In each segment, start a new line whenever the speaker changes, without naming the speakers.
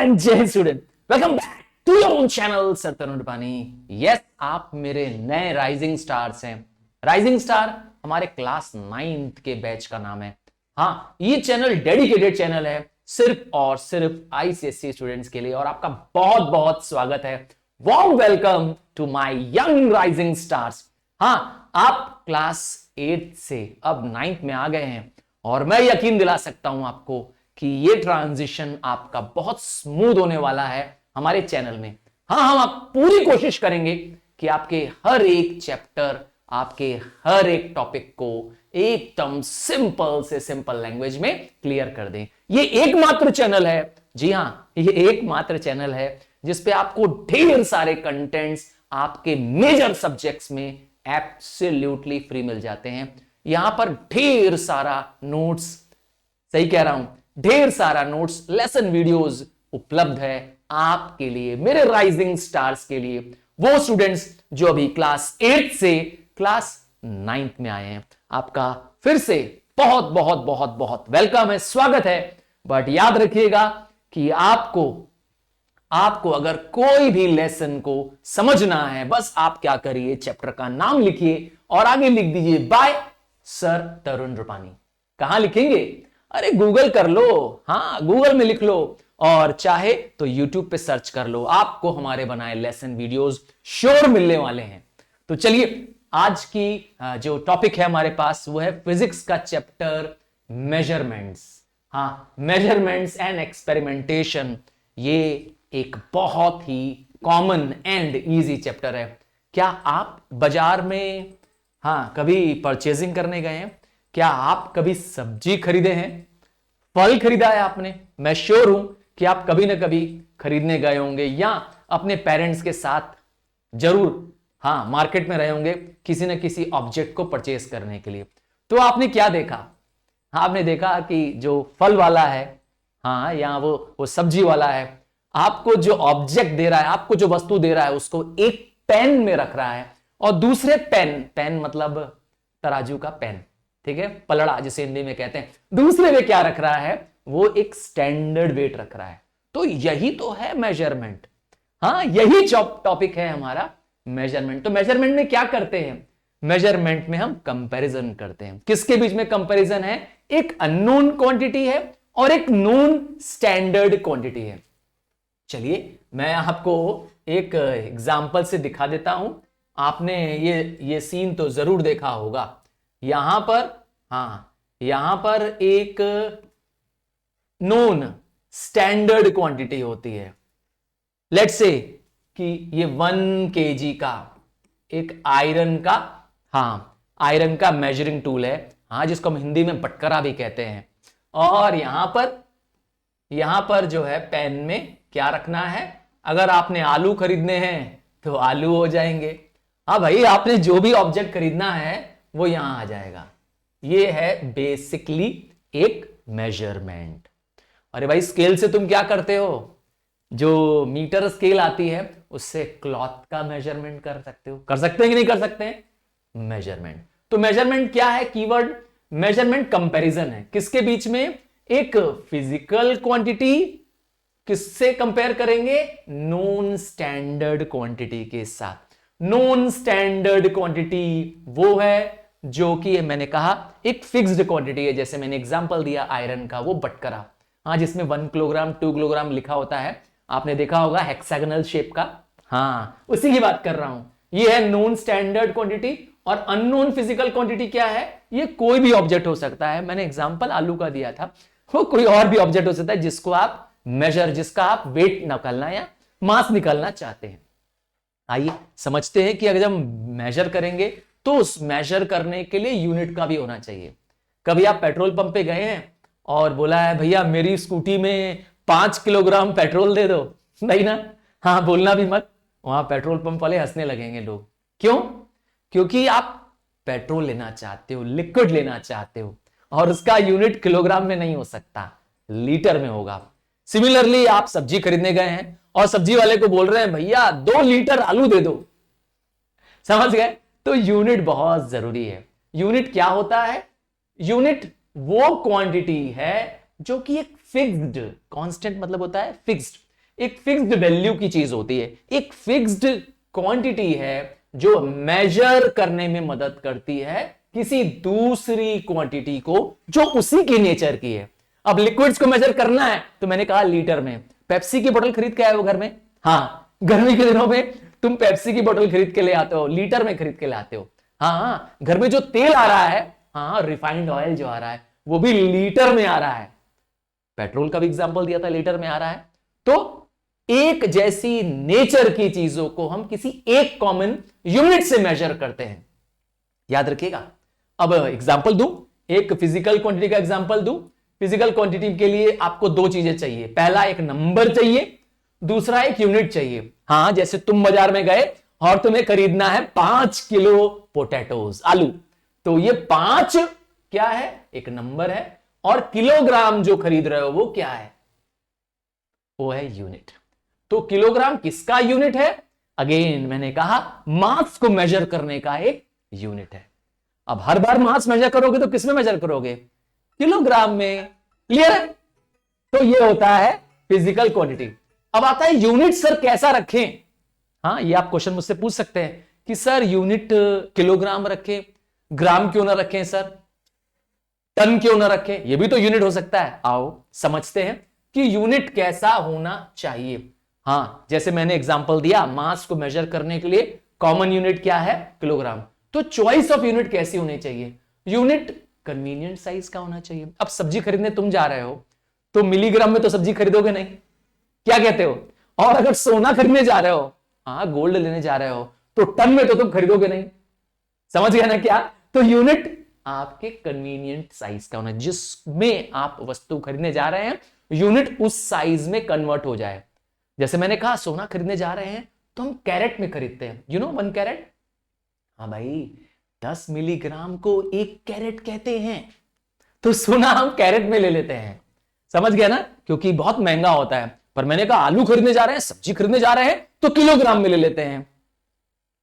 And जय student, welcome back to your own channel sir Tarun Rupani. Yes, आप मेरे नए राइजिंग स्टार्स हैं। राइजिंग स्टार हमारे क्लास 9th के बैच का नाम है। हाँ, ये चैनल डेडिकेटेड चैनल है सिर्फ और सिर्फ आईसीएसई स्टूडेंट्स के लिए, और आपका बहुत बहुत स्वागत है। Warm welcome to my young rising stars. हाँ, आप क्लास 8 से अब 9th में आ गए हैं, और मैं यकीन दिला सकता हूं आपको कि ये ट्रांजिशन आपका बहुत स्मूथ होने वाला है हमारे चैनल में। हाँ, हम आप पूरी कोशिश करेंगे कि आपके हर एक चैप्टर, आपके हर एक टॉपिक को एकदम सिंपल से सिंपल लैंग्वेज में क्लियर कर दें। ये एकमात्र चैनल है, जी हां, ये एकमात्र चैनल है जिसपे आपको ढेर सारे कंटेंट्स आपके मेजर सब्जेक्ट्स में एब्सोल्युटली फ्री मिल जाते हैं। यहां पर ढेर सारा नोट्स, सही कह रहा हूं, ढेर सारा नोट्स, लेसन वीडियोस उपलब्ध है आपके लिए, मेरे राइजिंग स्टार्स के लिए, वो स्टूडेंट्स जो अभी क्लास 8 से क्लास 9th में आए हैं। आपका फिर से बहुत बहुत बहुत बहुत वेलकम है, स्वागत है। बट याद रखिएगा कि आपको अगर कोई भी लेसन को समझना है, बस आप क्या करिए, चैप्टर का नाम लिखिए और आगे लिख दीजिए बाय सर तरुण रूपानी। कहां लिखेंगे? अरे गूगल कर लो, हाँ गूगल में लिख लो, और चाहे तो यूट्यूब पे सर्च कर लो, आपको हमारे बनाए लेसन वीडियोस श्योर मिलने वाले हैं। तो चलिए, आज की जो टॉपिक है हमारे पास वो है फिजिक्स का चैप्टर मेजरमेंट्स। हाँ, मेजरमेंट्स एंड एक्सपेरिमेंटेशन। ये एक बहुत ही कॉमन एंड इजी चैप्टर है। क्या आप बाजार में कभी परचेजिंग करने गए हैं? क्या आप कभी सब्जी खरीदे हैं, फल खरीदा है आपने? मैं श्योर हूं कि आप कभी ना कभी खरीदने गए होंगे, या अपने पेरेंट्स के साथ जरूर मार्केट में रहे होंगे किसी ना किसी ऑब्जेक्ट को परचेज करने के लिए। तो आपने क्या देखा? आपने देखा कि जो फल वाला है, या वो सब्जी वाला है, आपको जो ऑब्जेक्ट दे रहा है, आपको जो वस्तु दे रहा है, उसको एक पेन में रख रहा है, और दूसरे पेन मतलब तराजू का पेन, ठीक है, पलड़ा जिसे हिंदी में कहते हैं, दूसरे में क्या रख रहा है? वो एक स्टैंडर्ड वेट रख रहा है। तो यही तो है मेजरमेंट। यही टॉपिक है हमारा मेजरमेंट। तो मेजरमेंट में क्या करते हैं? मेजरमेंट में हम कंपैरिजन करते हैं। किसके बीच में कंपैरिजन है? एक अननोन क्वांटिटी है और एक नोन स्टैंडर्ड क्वांटिटी है। चलिए, मैं आपको एक एग्जांपल से दिखा देता हूं। आपने ये सीन तो जरूर देखा होगा। यहां पर एक नोन स्टैंडर्ड क्वांटिटी होती है। लेट्स से कि ये 1 kg का एक आयरन का मेजरिंग टूल है, जिसको हम हिंदी में बटकरा भी कहते हैं। और यहां पर जो है पेन में क्या रखना है? अगर आपने आलू खरीदने हैं तो आलू हो जाएंगे। भाई, आपने जो भी ऑब्जेक्ट खरीदना है वो यहां आ जाएगा। ये है बेसिकली एक मेजरमेंट। अरे भाई, स्केल से तुम क्या करते हो? जो मीटर स्केल आती है उससे क्लॉथ का मेजरमेंट कर सकते हो। कर सकते हैं कि नहीं कर सकते हैं? मेजरमेंट। तो मेजरमेंट क्या है? कीवर्ड मेजरमेंट कंपैरिजन है। किसके बीच में? एक फिजिकल क्वांटिटी किससे कंपेयर करेंगे? नॉन स्टैंडर्ड क्वांटिटी के साथ। नॉन स्टैंडर्ड क्वांटिटी वो है जो कि मैंने कहा एक फिक्स्ड क्वांटिटी है। जैसे मैंने एग्जांपल दिया आयरन का, वो बटकरा, जिसमें 1 किलोग्राम 2 किलोग्राम लिखा होता है, आपने देखा होगा, हेक्सागोनल शेप का। उसी की बात कर रहा हूं। ये है नॉन स्टैंडर्ड क्वांटिटी। और अननोन फिजिकल क्वांटिटी क्या है? ये कोई भी ऑब्जेक्ट हो सकता है। मैंने एग्जांपल आलू का दिया था, वो कोई और भी ऑब्जेक्ट हो सकता है जिसको आप जिसका आप वेट निकालना या मास निकालना चाहते हैं। आइए समझते हैं कि अगर हम मेजर करेंगे तो उस मेजर करने के लिए यूनिट का भी होना चाहिए। कभी आप पेट्रोल पंप पे गए हैं और बोला है, भैया मेरी स्कूटी में 5 किलोग्राम पेट्रोल दे दो? नहीं ना? बोलना भी मत, वहां पेट्रोल पंप वाले हंसने लगेंगे लोग। क्यों? क्योंकि आप पेट्रोल लेना चाहते हो, लिक्विड लेना चाहते हो, और उसका यूनिट किलोग्राम में नहीं हो सकता, लीटर में होगा। सिमिलरली, आप सब्जी खरीदने गए हैं और सब्जी वाले को बोल रहे हैं, भैया 2 लीटर आलू दे दो। समझ गए? तो यूनिट बहुत जरूरी है। यूनिट क्या होता है? यूनिट वो क्वांटिटी है जो कि एक फिक्स्ड, कांस्टेंट मतलब होता है फिक्स्ड, एक फिक्स्ड वैल्यू की चीज होती है, एक फिक्स्ड क्वांटिटी है जो मेजर करने में मदद करती है किसी दूसरी क्वांटिटी को जो उसी की नेचर की है। अब लिक्विड्स को मेजर करना है तो मैंने कहा लीटर में। पेप्सी की बोतल खरीद के आए हो घर में, हाँ गर्मी के दिनों में तुम पेप्सी की बोतल खरीद के ले आते हो, लीटर में खरीद के ले आते हो। हाँ घर में जो तेल आ रहा है, हाँ रिफाइंड ऑयल जो आ रहा है वो भी लीटर में आ रहा है। पेट्रोल का भी एग्जांपल दिया था, लीटर में आ रहा है। तो एक जैसी नेचर की चीजों को हम किसी एक कॉमन यूनिट से मेजर करते हैं, याद रखिएगा। अब एग्जांपल दूं, एक फिजिकल क्वांटिटी का एग्जांपल दूं। फिजिकल क्वांटिटी के लिए आपको दो चीजें चाहिए, पहला एक नंबर चाहिए, दूसरा एक यूनिट चाहिए। हाँ जैसे तुम बाजार में गए और तुम्हें खरीदना है 5 किलो पोटैटोज, आलू, तो ये 5 क्या है, एक नंबर है, और किलोग्राम जो खरीद रहे हो वो क्या है, वो है यूनिट। तो किलोग्राम किसका यूनिट है, अगेन मैंने कहा मास को मेजर करने का एक यूनिट है। अब हर बार मास मेजर करोगे तो किसमें मेजर करोगे, किलोग्राम में, क्लियर है। तो ये होता है फिजिकल क्वांटिटी। अब आता है यूनिट सर कैसा रखें। हाँ ये आप क्वेश्चन मुझसे पूछ सकते हैं कि सर यूनिट किलोग्राम रखें, ग्राम क्यों ना रखें सर, टन क्यों ना रखें, ये भी तो यूनिट हो सकता है। आओ समझते हैं कि यूनिट कैसा होना चाहिए। हाँ जैसे मैंने एग्जांपल दिया, मास को मेजर करने के लिए कॉमन यूनिट क्या है, किलोग्राम। तो चॉइस ऑफ यूनिट कैसी होनी चाहिए, यूनिट कन्वीनियंट साइज का होना चाहिए। अब सब्जी खरीदने तुम जा रहे हो तो मिलीग्राम में तो सब्जी खरीदोगे नहीं, क्या कहते हो। और अगर सोना खरीदने जा रहे हो, हाँ गोल्ड लेने जा रहे हो, तो टन में तो तुम खरीदोगे नहीं, समझ गया ना क्या। तो यूनिट आपके कन्वीनियंट साइज का होना, जिसमें आप वस्तु खरीदने जा रहे हैं यूनिट उस साइज में कन्वर्ट हो जाए। जैसे मैंने कहा सोना खरीदने जा रहे हैं तो हम कैरेट में खरीदते हैं, यू नो 1 कैरेट। हाँ भाई 10 मिलीग्राम को 1 कैरेट कहते हैं, तो सोना हम कैरेट में ले लेते हैं, समझ गया ना, क्योंकि बहुत महंगा होता है। पर मैंने कहा आलू खरीदने जा रहे हैं, सब्जी खरीदने जा रहे हैं, तो किलोग्राम में ले लेते हैं,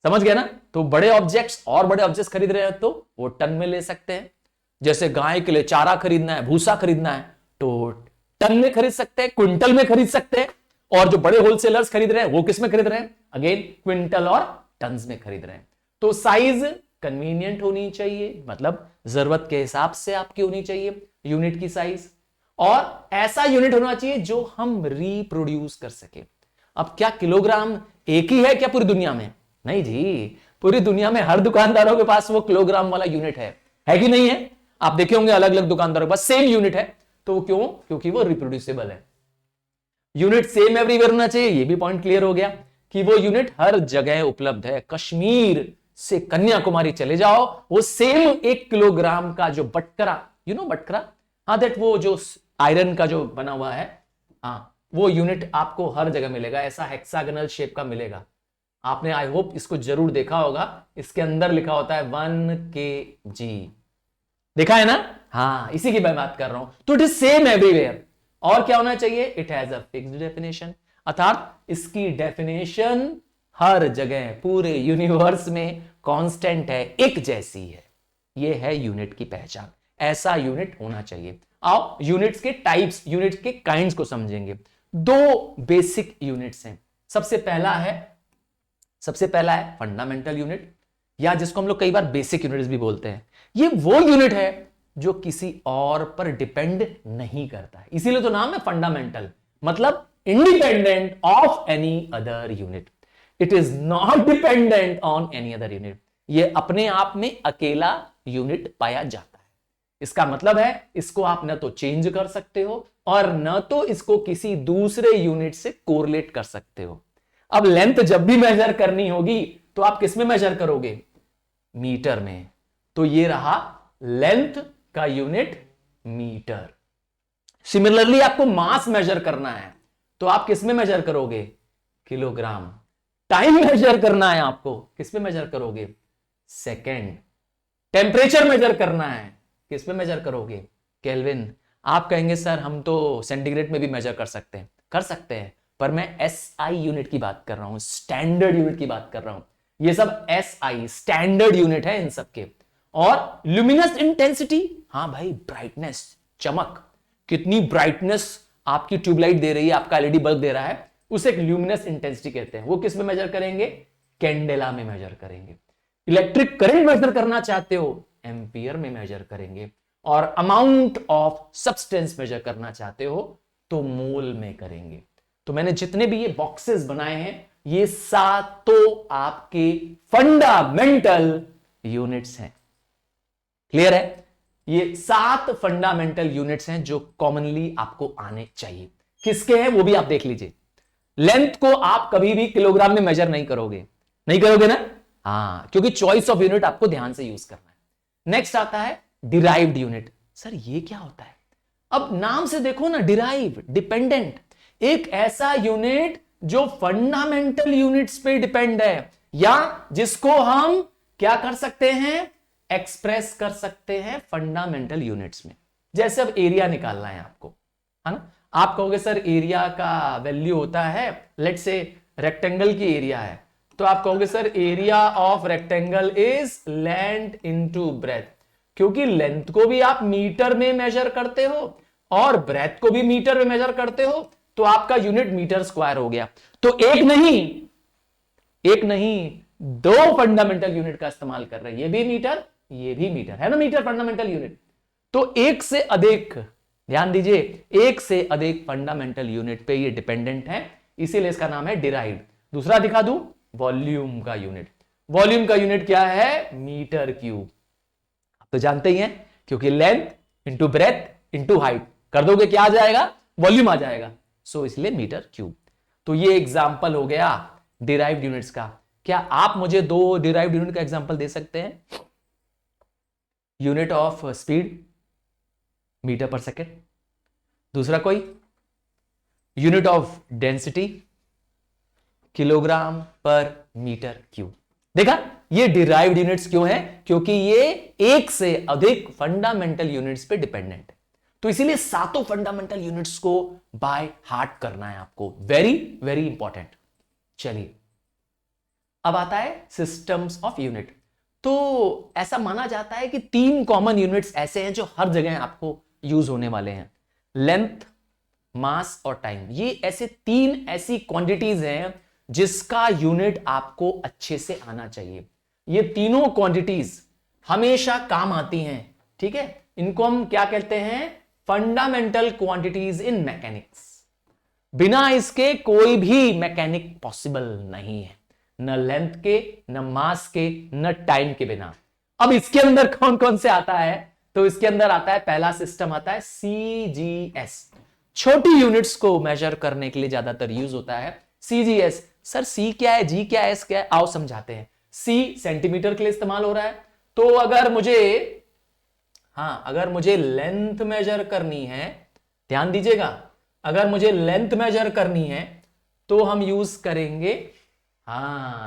समझ गया ना। तो बड़े ऑब्जेक्ट्स और बड़े ऑब्जेक्ट्स खरीद रहे हैं तो वो टन में ले सकते हैं। जैसे गाय के लिए चारा खरीदना है, भूसा खरीदना है, तो टन में खरीद सकते हैं, क्विंटल में खरीद सकते हैं। और जो बड़े होलसेलर्स खरीद रहे हैं वो किस में खरीद रहे हैं, अगेन क्विंटल और टन्स में खरीद रहे हैं। तो साइज कन्वीनियंट होनी चाहिए, मतलब जरूरत के हिसाब से आपकी होनी चाहिए यूनिट की साइज, और ऐसा यूनिट होना चाहिए जो हम रिप्रोड्यूस कर सके। अब क्या किलोग्राम एक ही है क्या पूरी दुनिया में, नहीं जी, पूरी दुनिया में हर दुकानदारों के पास वो किलोग्राम वाला यूनिट है कि नहीं है। आप देखे होंगे अलग अलग दुकानदारों के पास सेम यूनिट है, तो क्यों, क्योंकि वो रिप्रोड्यूसिबल है। यूनिट सेम एवरीवेयर होना चाहिए, ये भी पॉइंट क्लियर हो गया कि वो यूनिट हर जगह उपलब्ध है। कश्मीर से कन्याकुमारी चले जाओ, वो सेम 1 किलोग्राम का जो बटकरा, यू नो बटकरा, हाँ दैट वो जो आयरन का जो बना हुआ है, हाँ वो यूनिट आपको हर जगह मिलेगा, ऐसा हेक्सागोनल शेप का मिलेगा। आपने आई होप इसको जरूर देखा होगा, इसके अंदर लिखा होता है 1 kg, देखा है ना, हाँ इसी की मैं बात कर रहा हूं। तो इट इज सेम एवरीवेयर। और क्या होना चाहिए, it has a fixed definition, अर्थात इसकी डेफिनेशन हर जगह पूरे यूनिवर्स में कांस्टेंट है, एक जैसी है। यह है यूनिट की पहचान, ऐसा यूनिट होना चाहिए। आओ यूनिट्स के टाइप्स, यूनिट्स के काइंड्स को समझेंगे। 2 बेसिक यूनिट्स हैं। सबसे पहला है फंडामेंटल यूनिट, या जिसको हम लोग कई बार बेसिक यूनिट्स भी बोलते हैं। ये वो यूनिट है जो किसी और पर डिपेंड नहीं करता है, इसीलिए तो नाम है फंडामेंटल, मतलब independent of any other unit. It is not dependent on any other unit. ये अपने आप में अकेला यूनिट पाया जाता है। इसका मतलब है इसको आप न तो चेंज कर सकते हो और न तो इसको किसी दूसरे यूनिट से कोरिलेट कर सकते हो। अब लेंथ जब भी मेजर करनी होगी तो आप किस में मेजर करोगे, मीटर में। तो ये रहा लेंथ का यूनिट मीटर। सिमिलरली आपको मास मेजर करना है तो आप किस में मेजर करोगे, किलोग्राम। टाइम मेजर करना है आपको, किस में मेजर करोगे, सेकेंड। टेम्परेचर मेजर करना है, किस में मेजर करोगे, केल्विन। आप कहेंगे सर हम तो सेंटीग्रेड में भी मेजर कर सकते हैं, पर मैं एसआई यूनिट की बात कर रहा हूं, स्टैंडर्ड यूनिट की बात कर रहा हूं। ये सब एसआई स्टैंडर्ड यूनिट है इन सबके। और ल्यूमिनस इंटेंसिटी, हाँ भाई ब्राइटनेस, चमक, कितनी ब्राइटनेस आपकी ट्यूबलाइट दे रही है, आपका एलईडी बल्ब दे रहा है, उसे एक ल्यूमिनस इंटेंसिटी कहते हैं। वो किस में मेजर करेंगे? कैंडेला में मेजर करेंगे। इलेक्ट्रिक करंट मेजर करना चाहते हो, एम्पियर में मेजर करेंगे। और अमाउंट ऑफ सब्सटेंस मेजर करना चाहते हो तो मोल में करेंगे। तो मैंने जितने भी ये बॉक्सेस बनाए हैं, ये सातों आपके फंडामेंटल यूनिट्स हैं। क्लियर है? ये 7 फंडामेंटल यूनिट्स हैं जो कॉमनली आपको आने चाहिए। किसके हैं वो भी आप देख लीजिए। लेंथ को आप कभी भी किलोग्राम में मेजर नहीं करोगे, नहीं करोगे ना? हाँ, क्योंकि चॉइस ऑफ यूनिट आपको ध्यान से यूज करना है। नेक्स्ट आता है डिराइव्ड यूनिट। सर ये क्या होता है? अब नाम से देखो ना, डिराइव, डिपेंडेंट, एक ऐसा यूनिट जो फंडामेंटल यूनिट्स पे डिपेंड है, या जिसको हम क्या कर सकते हैं? एक्सप्रेस कर सकते हैं फंडामेंटल यूनिट्स में। जैसे अब एरिया निकालना है आपको, है ना? आप कहोगे सर एरिया का वैल्यू होता है, लेट्स से रेक्टेंगल की एरिया है, तो आप कहोगे sir area of rectangle is length into breadth, क्योंकि लेंथ को भी आप मीटर में मेजर करते हो और ब्रेथ को भी मीटर में मेजर करते हो, तो आपका यूनिट मीटर स्क्वायर हो गया। तो एक नहीं 2 फंडामेंटल यूनिट का इस्तेमाल कर रहे हैं, ये भी मीटर, ये भी मीटर, है ना? Metre fundamental unit. तो एक से अधिक, ध्यान दीजिए, एक से अधिक फंडामेंटल यूनिट पे ये डिपेंडेंट है, इसीलिए इसका नाम है डिराइव्ड। दूसरा दिखा दूं, वॉल्यूम का यूनिट। वॉल्यूम का यूनिट क्या है? Metre cube. आप तो जानते ही हैं, क्योंकि length into breadth into height कर दोगे, क्या आ जाएगा? वॉल्यूम आ जाएगा। सो इसलिए मीटर क्यूब। तो ये एग्जाम्पल हो गया डिराइव्ड यूनिट्स का। क्या आप मुझे 2 डिराइव्ड यूनिट का एग्जाम्पल दे सकते हैं? यूनिट ऑफ स्पीड, मीटर पर सेकेंड। दूसरा कोई? यूनिट ऑफ डेंसिटी, किलोग्राम पर मीटर क्यूब। देखा, ये डिराइव्ड यूनिट्स क्यों है? क्योंकि ये एक से अधिक फंडामेंटल यूनिट्स पे डिपेंडेंट है। तो इसीलिए सातों फंडामेंटल यूनिट्स को बाय हार्ट करना है आपको। Very very important. चलिए, अब आता है सिस्टम्स ऑफ यूनिट। तो ऐसा माना जाता है कि 3 कॉमन यूनिट्स ऐसे हैं जो हर जगह आपको यूज होने वाले हैं। लेंथ, मास और टाइम। ये ऐसे 3 ऐसी क्वांटिटीज हैं जिसका यूनिट आपको अच्छे से आना चाहिए। ये तीनों क्वांटिटीज हमेशा काम आती हैं, ठीक है? इनको हम क्या कहते हैं? फंडामेंटल क्वांटिटीज इन मैकेनिक्स। बिना इसके कोई भी मैकेनिक पॉसिबल नहीं है, न लेंथ के, न मास के, न टाइम के बिना। अब इसके अंदर कौन कौन से आता है? तो इसके अंदर आता है, पहला सिस्टम आता है CGS। छोटी यूनिट्स को मेजर करने के लिए ज्यादातर यूज होता है CGS। सर C क्या है, G क्या है, S क्या है? आओ समझाते हैं। C सेंटीमीटर के लिए इस्तेमाल हो रहा है। तो अगर मुझे लेंथ मेजर करनी है, ध्यान दीजिएगा, अगर मुझे लेंथ मेजर करनी है तो हम यूज करेंगे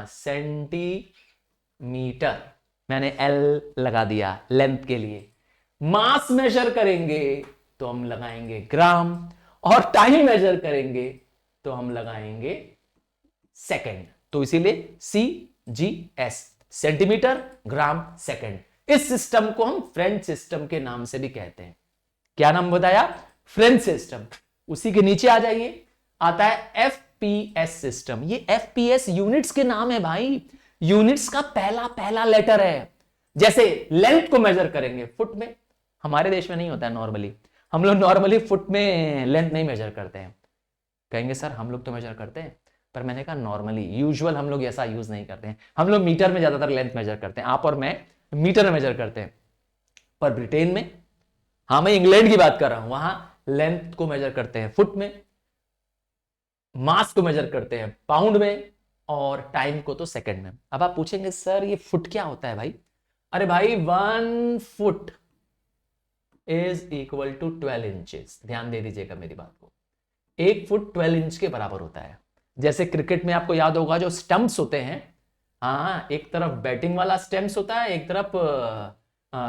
सेंटीमीटर। मैंने L लगा दिया लेंथ के लिए। मास मेजर करेंगे तो हम लगाएंगे ग्राम, और टाइम मेजर करेंगे तो हम लगाएंगे सेकंड। तो इसीलिए CGS, सेंटीमीटर, ग्राम, सेकंड। इस सिस्टम को हम फ्रेंच सिस्टम के नाम से भी कहते हैं। क्या नाम बताया? French system. उसी के नीचे आ जाइए, आता है FPS सिस्टम। ये FPS यूनिट्स के नाम है भाई, यूनिट्स का पहला लेटर है। जैसे लेंथ को मेजर करेंगे फुट में, हमारे देश में नहीं होता है नॉर्मली, हम लोग नॉर्मली फुट में लेंथ नहीं मेजर करते हैं। कहेंगे सर हम लोग तो मेजर करते हैं, पर मैंने कहा नॉर्मली, यूजुअल हम लोग ऐसा यूज नहीं करते हैं। हम लोग मीटर में ज्यादातर लेंथ मेजर करते हैं, आप और मैं मीटर में मेजर करते हैं। पर ब्रिटेन में, मैं इंग्लैंड की बात कर रहा हूं, वहां लेंथ को मेजर करते हैं फुट में, मास को मेजर करते हैं पाउंड में, और टाइम को तो सेकंड में। अब आप पूछेंगे सर ये फुट क्या होता है भाई? अरे भाई 1 foot is equal to 12 inches. ध्यान दे दीजिएगा मेरी बात को। 1 फुट 12 इंच के बराबर होता है। जैसे क्रिकेट में आपको याद होगा जो स्टंप्स होते हैं, एक तरफ बैटिंग वाला स्टंप्स होता है, एक तरफ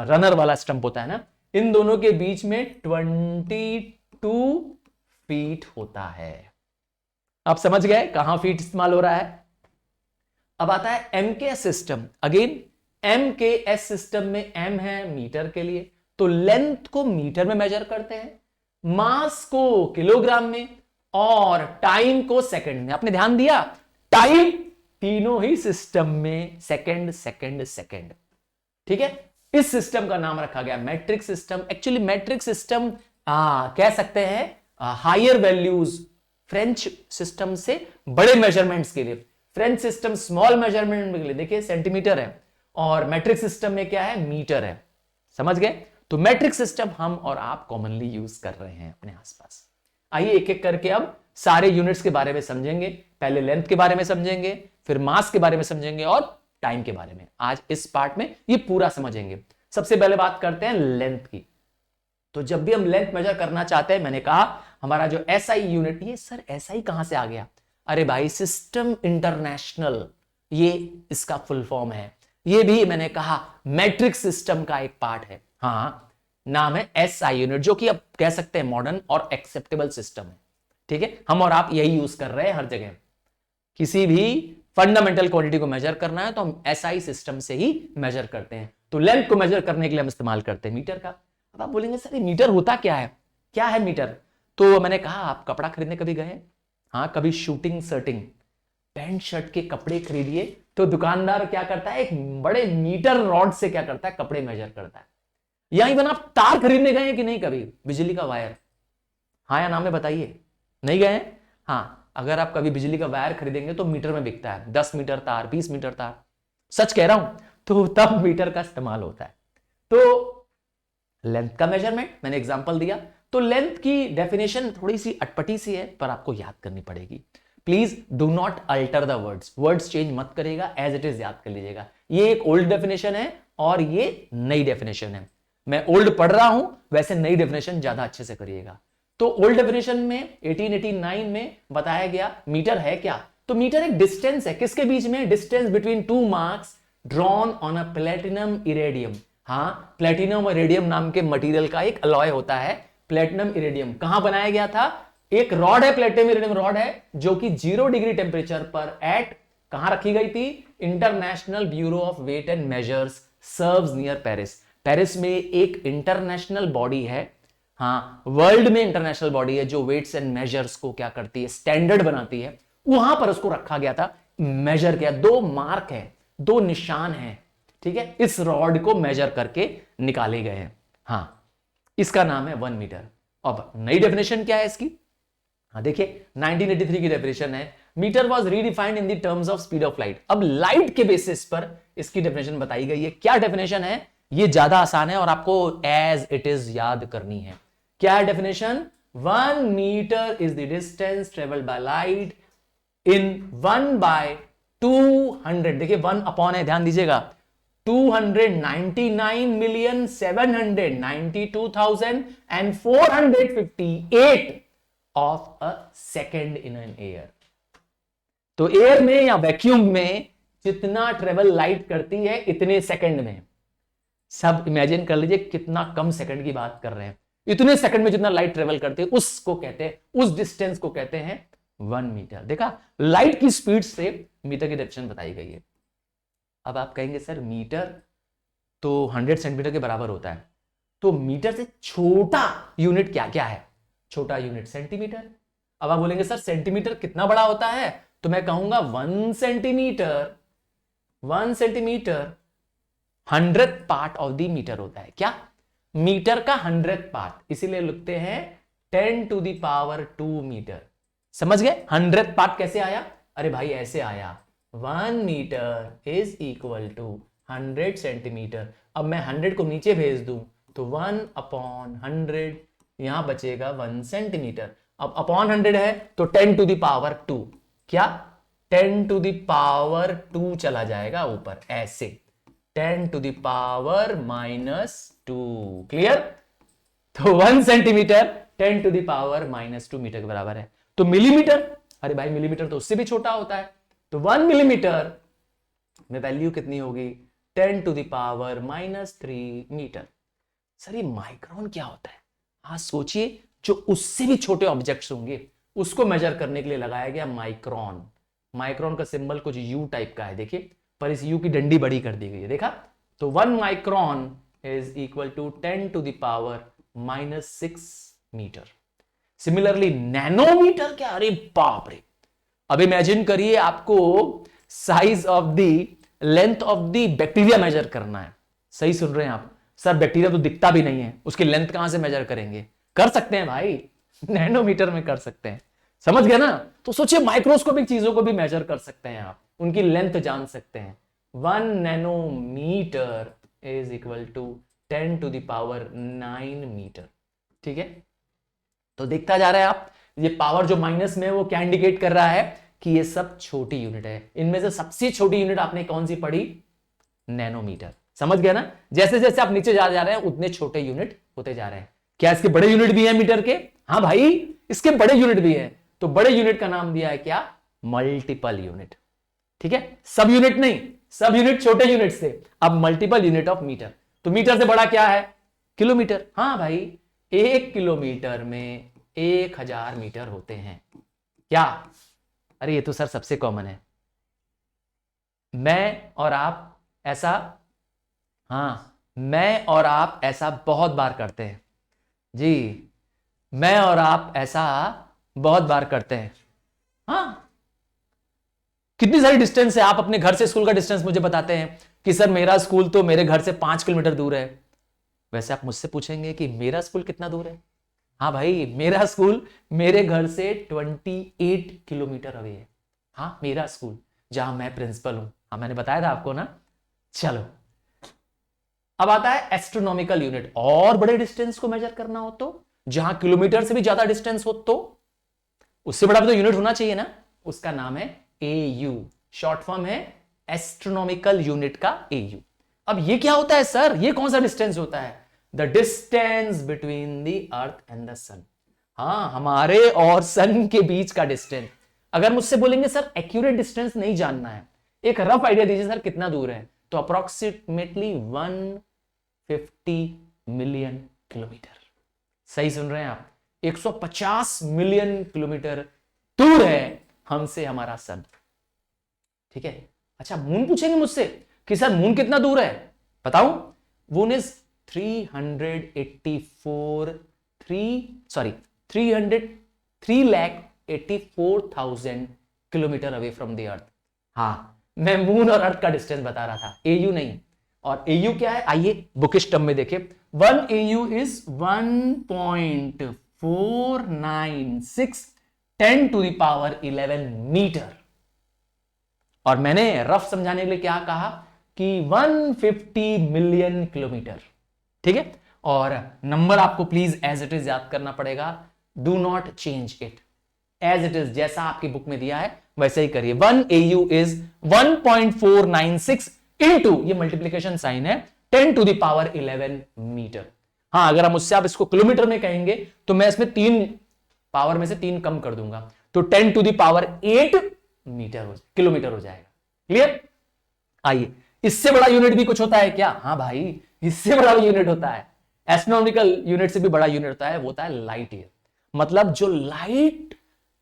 रनर वाला स्टंप होता है ना, इन दोनों के बीच में 22 फीट होता है। आप समझ गए कहां फीट इस्तेमाल हो रहा है? अब आता है MKS system. Again MKS system में M है मीटर के लिए, तो लेंथ को मीटर में मेजर करते हैं, मास को किलोग्राम में, और टाइम को सेकंड में। आपने ध्यान दिया, टाइम तीनों ही सिस्टम में सेकंड सेकंड सेकंड। ठीक है, इस सिस्टम का नाम रखा गया matric system. Actually matric system कह सकते हैं हायर वैल्यूज फ्रेंच सिस्टम से बड़े मेजरमेंट्स के लिए। फ्रेंच सिस्टम स्मॉल मेजरमेंट के लिए देखिए सेंटीमीटर है, और मैट्रिक सिस्टम में क्या है, मीटर है। समझ गए? तो मैट्रिक सिस्टम हम और आप कॉमनली यूज कर रहे हैं अपने आसपास। आइए एक एक करके अब सारे यूनिट्स के बारे में समझेंगे। पहले लेंथ के बारे में समझेंगे, फिर मास के बारे में समझेंगे, और टाइम के बारे में। आज इस पार्ट में ये पूरा समझेंगे। सबसे पहले बात करते हैं लेंथ की। तो जब भी हम लेंथ मेजर करना चाहते हैं, मैंने कहा हमारा जो एसआई यूनिट, ये सर एसआई कहां से आ गया? अरे भाई, सिस्टम इंटरनेशनल, ये इसका फुल फॉर्म है। ये भी मैंने कहा मैट्रिक सिस्टम का एक पार्ट है। हाँ, नाम है एसआई यूनिट, जो कि अब कह सकते हैं मॉडर्न और एक्सेप्टेबल सिस्टम है। ठीक है, हम और आप यही यूज कर रहे हैं हर जगह। किसी भी फंडामेंटल क्वांटिटी को मेजर करना है तो हम एसआई सिस्टम से ही मेजर करते हैं। तो लेंथ को मेजर करने के लिए हम इस्तेमाल करते हैं मीटर का। अब आप बोलेंगे सर ये मीटर होता क्या है? क्या है मीटर? तो मैंने कहा आप कपड़ा खरीदने कभी गए? हाँ, कभी शूटिंग शर्टिंग पैंट शर्ट के कपड़े खरीदिए तो दुकानदार क्या करता है, एक बड़े मीटर रॉड से क्या करता है, कपड़े मेजर करता है। या इवन आप तार खरीदने गए हैं कि नहीं कभी, बिजली का वायर? हाँ या ना में बताइए, नहीं गए हैं? हाँ, अगर आप कभी बिजली का वायर खरीदेंगे तो मीटर में बिकता है, 10 मीटर तार, 20 मीटर तार, सच कह रहा हूं। तो तब मीटर का इस्तेमाल होता है। तो लेंथ का मेजरमेंट मैंने एग्जांपल दिया। तो लेंथ की डेफिनेशन थोड़ी सी अटपटी सी है, पर आपको याद करनी पड़ेगी। Please do not alter the words change मत करेगा, एज इट इज याद कर लीजिएगा। ये एक ओल्ड डेफिनेशन है और ये नई डेफिनेशन है। मैं ओल्ड पढ़ रहा हूं, वैसे नई डेफिनेशन ज्यादा अच्छे से करिएगा। तो ओल्ड डेफिनेशन में 1889 में बताया गया मीटर है क्या? तो मीटर एक डिस्टेंस है, किसके बीच में? Distance between two marks drawn on a platinum iridium. हाँ, प्लेटिनम और इरेडियम नाम के मटेरियल का एक अलॉय होता है प्लेटिनम इरेडियम। कहां बनाया गया था? एक रॉड है, प्लेटिनम इरेडियम रॉड है, जो कि 0 डिग्री टेम्परेचर पर एट कहां रखी गई थी? International Bureau of weight and measures Sevres near Paris. Paris में एक इंटरनेशनल बॉडी है, हाँ, वर्ल्ड में इंटरनेशनल बॉडी है जो वेट्स एंड मेजर्स को क्या करती है, स्टैंडर्ड बनाती है। वहां पर उसको रखा गया था, मेजर किया। 2 मार्क है, 2 निशान है, ठीक है, इस रॉड को मेजर करके निकाले गए हैं। हाँ, इसका नाम है 1 मीटर। अब नई डेफिनेशन क्या है इसकी? हाँ देखिए, 1983 की डेफिनेशन है, metre was redefined in the terms of speed of light. अब लाइट के बेसिस पर इसकी डेफिनेशन बताई गई है। क्या डेफिनेशन है? ये ज्यादा आसान है और आपको एज इट इज याद करनी है। क्या है definition? 1 metre is the distance travelled by light in 1/200। देखिए 1 अपॉन है, ध्यान दीजिएगा, 299,792,458 of a second in an air. तो एयर में या वैक्यूम में जितना ट्रेवल लाइट करती है इतने सेकंड में। सब इमेजिन कर लीजिए कितना कम सेकंड की बात कर रहे हैं। इतने सेकंड में जितना लाइट ट्रेवल करती है उसको कहते हैं, उस डिस्टेंस को कहते हैं 1 मीटर। देखा, लाइट की स्पीड से मीटर की डेफिनेशन बताई गई है। अब आप कहेंगे सर मीटर तो 100 सेंटीमीटर के बराबर होता है, तो मीटर से छोटा यूनिट क्या क्या है? छोटा यूनिट सेंटीमीटर। अब आप बोलेंगे सर सेंटीमीटर कितना बड़ा होता है? तो मैं कहूंगा 1 centimetre 100th part of the metre होता है। क्या? मीटर का 100th पार्ट, इसीलिए लिखते हैं 10⁻² मीटर। समझ गए 100th पार्ट कैसे आया? अरे भाई ऐसे आया, 1 metre is equal to 100 centimetre. अब मैं 100 को नीचे भेज दूं तो 1/100, यहां बचेगा 1 सेंटीमीटर। अब अपॉन 100 है तो 10⁻²। क्या? 10⁻² चला जाएगा ऊपर, ऐसे 10⁻⁻²। क्लियर? तो 1 सेंटीमीटर 10⁻⁻² मीटर के बराबर है। तो मिलीमीटर, अरे भाई मिलीमीटर तो उससे भी छोटा होता है, तो 1 मिलीमीटर में वैल्यू कितनी होगी? 10⁻³ मीटर। सर ये माइक्रोन क्या होता है? हाँ सोचिए, जो उससे भी छोटे ऑब्जेक्ट्स होंगे उसको मेजर करने के लिए लगाया गया माइक्रोन। माइक्रोन का सिंबल कुछ यू टाइप का है, देखिए, पर इस यू की डंडी बड़ी कर दी गई है, देखा? तो 1 micron is equal to 10⁻⁻6 metre. Similarly nanometre क्या, अरे बाप रे। अब इमेजिन करिए आपको size of the length of the bacteria measure करना है। सही सुन रहे हैं आप सर, बैक्टीरिया तो दिखता भी नहीं है, उसकी लेंथ कहां से मेजर करेंगे? कर सकते हैं भाई, नैनोमीटर में कर सकते हैं, समझ गए ना? तो सोचिए माइक्रोस्कोपिक चीजों को भी मेजर कर सकते हैं आप, उनकी लेंथ जान सकते हैं। 1 nanometre is equal to 10 to the power 9 metre. ठीक है, तो देखता जा रहा है आप, ये पावर जो माइनस में है वो क्या इंडिकेट कर रहा है कि ये सब छोटी यूनिट है। इनमें से सबसे छोटी यूनिट आपने कौन सी पढ़ी? नैनोमीटर। समझ गया ना? जैसे जैसे आप नीचे जा रहे हैं उतने छोटे यूनिट होते जा रहे हैं। क्या इसके बड़े यूनिट भी है मीटर के? हाँ भाई, इसके बड़े यूनिट भी है। तो बड़े यूनिट का नाम दिया है क्या? Multiple unit. ठीक है, सब यूनिट नहीं, सब यूनिट छोटे यूनिट से, अब मल्टीपल यूनिट ऑफ मीटर। तो मीटर से बड़ा क्या है? किलोमीटर। हाँ भाई, 1 किलोमीटर में 1000 मीटर होते हैं। क्या? अरे ये तो सर सबसे कॉमन है। मैं और आप ऐसा, हाँ मैं और आप ऐसा बहुत बार करते हैं जी, मैं और आप ऐसा बहुत बार करते हैं। हाँ, कितनी सारी डिस्टेंस है, आप अपने घर से स्कूल का डिस्टेंस मुझे बताते हैं कि सर मेरा स्कूल तो मेरे घर से 5 किलोमीटर दूर है। वैसे आप मुझसे पूछेंगे कि मेरा स्कूल कितना दूर है? हाँ भाई, मेरा स्कूल मेरे घर से 28 किलोमीटर अवे है। हाँ, मेरा स्कूल जहां मैं प्रिंसिपल हूं। हाँ, मैंने बताया था आपको ना। चलो, अब आता है एस्ट्रोनॉमिकल यूनिट। और बड़े डिस्टेंस को मेजर करना हो तो, जहां किलोमीटर से भी ज्यादा डिस्टेंस हो तो उससे बड़ा भी तो यूनिट होना चाहिए ना। उसका नाम है AU, शॉर्ट फॉर्म है एस्ट्रोनॉमिकल यूनिट का AU। अब ये क्या होता है सर? ये कौन सा डिस्टेंस होता है? The distance between the earth and the sun. हाँ, हमारे और सन के बीच का डिस्टेंस। अगर मुझसे बोलेंगे सर एक्यूरेट डिस्टेंस नहीं जानना है, एक रफ आइडिया दीजिए सर कितना दूर है, तो अप्रोक्सीमेटली 150 मिलियन किलोमीटर। सही सुन रहे हैं आप, 150 मिलियन किलोमीटर दूर है हमसे हमारा सन। ठीक है, अच्छा मून पूछेंगे मुझसे कि सर मून कितना दूर है, बताऊं? Moon is 384,000 kilometre away from the earth. हाँ, मैं मून और अर्थ का डिस्टेंस बता रहा था, AU नहीं। और AU क्या है, आइए बुकिश टर्म में देखें। 1 AU is 1.496 10 to the power 11 metre. और मैंने रफ समझाने के लिए क्या कहा कि 150 मिलियन किलोमीटर। ठीक है, और नंबर आपको प्लीज एज इट इज याद करना पड़ेगा, do not change it, as it is जैसा आपकी बुक में दिया है वैसे ही करिए। 1 AU इज 1.496 इंटू, ये मल्टीप्लीकेशन साइन है, 10 टू द पावर 11 मीटर। हाँ, अगर हम उससे आप इसको किलोमीटर में कहेंगे तो मैं इसमें 3 पावर में से 3 कम कर दूंगा, तो 10 टू द पावर 8 किलोमीटर हो जाएगा। क्लियर? आइए, इससे बड़ा यूनिट भी कुछ होता है क्या? हाँ भाई, इससे बड़ा भी यूनिट होता है, एस्ट्रोनॉमिकल यूनिट से भी बड़ा यूनिट होता है, वो होता है लाइट ईयर। मतलब जो लाइट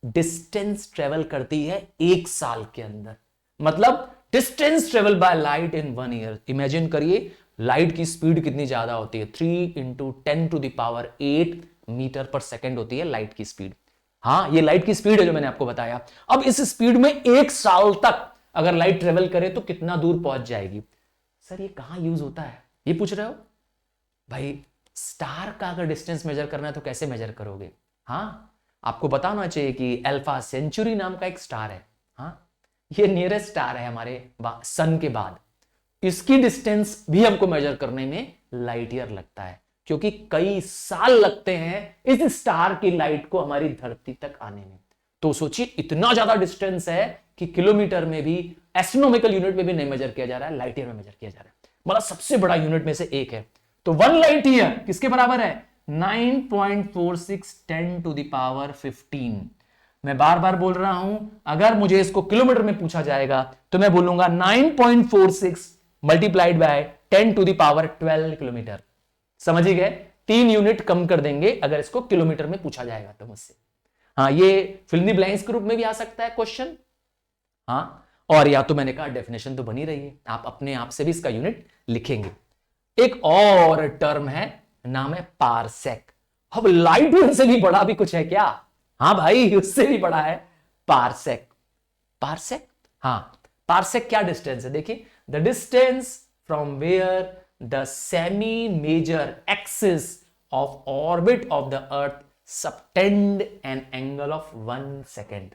डिस्टेंस ट्रेवल करती है 1 साल के अंदर, मतलब distance travel by light in 1 year. Imagine करिए लाइट की स्पीड कितनी ज्यादा होती है, 3 × 10 टू द पावर 8 मीटर पर सेकेंड होती है लाइट की स्पीड। हाँ, ये लाइट की स्पीड है जो मैंने आपको बताया। अब इस स्पीड में 1 साल तक अगर लाइट ट्रेवल करे तो कितना दूर पहुंच जाएगी? सर ये कहां यूज होता है, ये पूछ रहे हो? भाई, स्टार का अगर डिस्टेंस मेजर करना है तो कैसे मेजर करोगे? हाँ, आपको बताना चाहिए कि अल्फा सेंचुरी नाम का एक स्टार है। हाँ, ये नियरेस्ट स्टार है हमारे सन के बाद। इसकी डिस्टेंस भी हमको मेजर करने में लाइट ईयर लगता है, क्योंकि कई साल लगते हैं इस स्टार की लाइट को हमारी धरती तक आने में। तो सोचिए इतना ज्यादा डिस्टेंस है कि किलोमीटर में भी, एस्ट्रोनॉमिकल यूनिट में भी नहीं मेजर किया जा रहा है, लाइट ईयर में मेजर किया जा रहा है। मतलब सबसे बड़ा यूनिट में से एक है। तो 1 लाइट ईयर किसके बराबर है? 9.46 10 टू द पावर 15। मैं बार बार बोल रहा हूं, अगर मुझे इसको किलोमीटर में पूछा जाएगा तो मैं बोलूंगा 9.46 multiplied by 10 to the power 12 kilometre. समझ ही गए? 3 यूनिट कम कर देंगे अगर इसको किलोमीटर में पूछा जाएगा तो मुझसे। हाँ, ये फिल इन द ब्लैंक्स के रूप में भी आ सकता है क्वेश्चन। हाँ, और या तो मैंने कहा डेफिनेशन तो बनी रही है, आप अपने आप से भी इसका यूनिट लिखेंगे। एक और टर्म है, नाम है पारसेक। अब लाइट ईयर से भी बड़ा भी कुछ है क्या? हाँ भाई, उससे भी बड़ा है पारसेक। पारसेक, हाँ, पारसेक क्या डिस्टेंस है? देखिए, the distance from where the semi major axis of orbit of the earth subtend an angle of 1 second.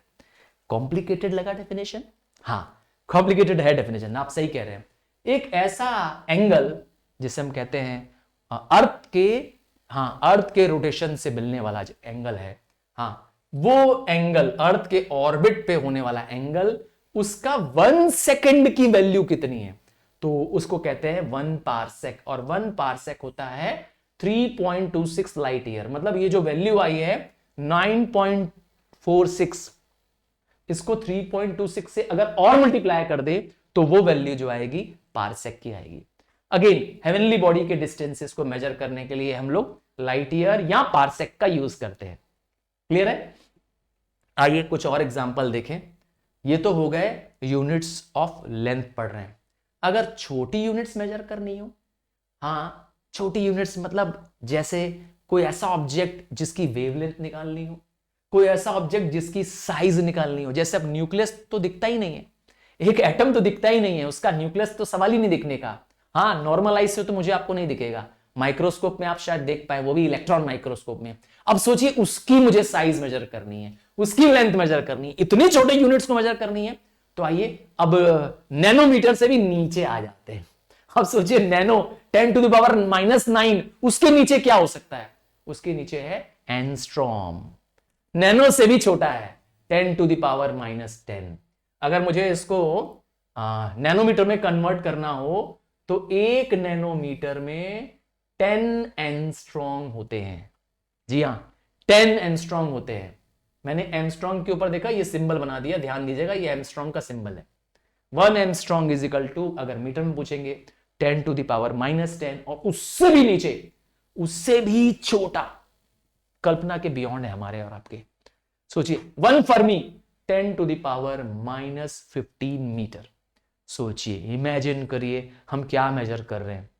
Complicated लगा डेफिनेशन? हाँ, कॉम्प्लिकेटेड है डेफिनेशन, आप सही कह रहे हैं। एक ऐसा एंगल जिसे हम कहते हैं अर्थ के, हाँ, अर्थ के रोटेशन से मिलने वाला जो एंगल है, हाँ, वो एंगल अर्थ के ऑर्बिट पे होने वाला एंगल, उसका 1 सेकेंड की वैल्यू कितनी है? तो उसको कहते हैं 1 पारसेक, और 1 पारसेक होता है 3.26 लाइट ईयर। मतलब ये जो वैल्यू आई है 9.46, इसको 3.26 से अगर और मल्टीप्लाई कर दे तो वो वैल्यू जो आएगी पारसेक की आएगी। अगेन, हेवनली बॉडी के डिस्टेंसेस को मेजर करने के लिए हम लोग लाइट ईयर या पारसेक का यूज करते हैं। क्लियर है? आइए कुछ और एग्जांपल देखें। ये तो हो गए यूनिट्स ऑफ लेंथ पढ़ रहे हैं। अगर छोटी यूनिट्स मेजर करनी हो, हाँ, छोटी यूनिट्स मतलब जैसे कोई ऐसा ऑब्जेक्ट जिसकी वेवलेंथ निकालनी हो, कोई ऐसा ऑब्जेक्ट जिसकी साइज निकालनी हो। जैसे अब न्यूक्लियस तो दिखता ही नहीं है, एक एटम तो दिखता ही नहीं है, उसका न्यूक्लियस तो सवाल ही नहीं दिखने का। हाँ, नॉर्मल आई से तो मुझे आपको नहीं दिखेगा, माइक्रोस्कोप में आप शायद देख पाए, वो भी इलेक्ट्रॉन माइक्रोस्कोप में। अब सोचिए उसकी मुझे साइज मेजर करनी है, उसकी लेंथ मेजर करनी है, इतनी छोटे यूनिट्स को मेजर करनी है। तो आइए अब नैनोमीटर से भी नीचे आ जाते हैं। अब सोचिए नैनो 10 टू द पावर -9, उसके नीचे क्या हो सकता है? उसके नीचे है एंगस्ट्रॉम। नैनो से भी छोटा है 10 टू द पावर -10। अगर मुझे इसको नैनोमीटर में कन्वर्ट करना हो तो 1 नैनोमीटर में 10 एंगस्ट्रॉम होते हैं। जी हां, 10 एंगस्ट्रॉम होते हैं। मैंने एंगस्ट्रॉम के ऊपर देखा, ये सिंबल बना दिया, ध्यान दीजिएगा, ये एंगस्ट्रॉम का सिंबल है। 1 एंगस्ट्रॉम इज इक्वल टू, अगर मीटर में पूछेंगे, 10 टू द पावर -10, और उससे भी नीचे, उससे भी छोटा, कल्पना के बियॉन्ड है हमारे और आपके। सोचिए 1 fermi 10 to the power -15 metre. सोचिए, इमेजिन करिए हम क्या मेजर कर रहे हैं।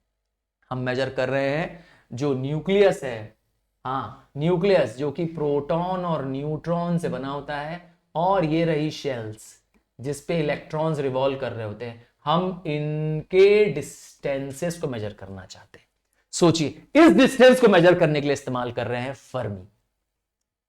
हम मेजर कर रहे हैं जो न्यूक्लियस है, हाँ, न्यूक्लियस जो कि प्रोटॉन और न्यूट्रॉन से बना होता है, और ये रही शेल्स जिस पे इलेक्ट्रॉन्स रिवॉल्व कर रहे होते हैं। हम इनके डिस्टेंसेस को मेजर करना चाहते हैं। सोचिए इस डिस्टेंस को मेजर करने के लिए इस्तेमाल कर रहे हैं फर्मी।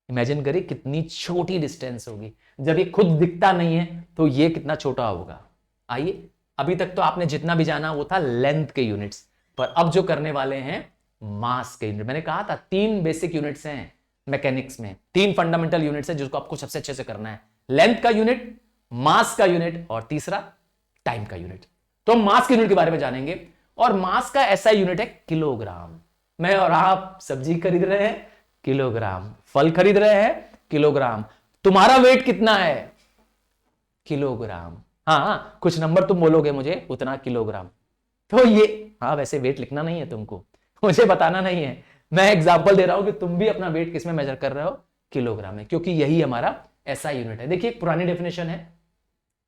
इमेजिन करिए कितनी छोटी डिस्टेंस होगी। जब ये खुद दिखता नहीं है तो ये कितना छोटा होगा। आइए, अभी तक तो आपने जितना भी जाना वो था लेंथ के यूनिट्स, पर अब जो करने वाले हैं मास के यूनिट। मैंने कहा था 3 बेसिक यूनिट्स हैं मैकेनिक्स में, 3 फंडामेंटल यूनिट्स हैं जिसको आपको सबसे अच्छे से करना है। लेंथ का यूनिट, मास का यूनिट, और तीसरा टाइम का यूनिट। तो मास के यूनिट के बारे में जानेंगे, और मास का ऐसा यूनिट है किलोग्राम। मैं और आप सब्जी खरीद रहे हैं, किलोग्राम। फल खरीद रहे हैं, किलोग्राम। तुम्हारा वेट कितना है? किलोग्राम। हाँ, कुछ नंबर तुम बोलोगे मुझे, उतना किलोग्राम। तो ये, हाँ, वैसे वेट लिखना नहीं है तुमको, मुझे बताना नहीं है। मैं एग्जांपल दे रहा हूं कि तुम भी अपना वेट किसमें मेजर कर रहे हो? किलोग्राम में, क्योंकि यही हमारा ऐसा यूनिट है। देखिए, पुरानी डेफिनेशन है,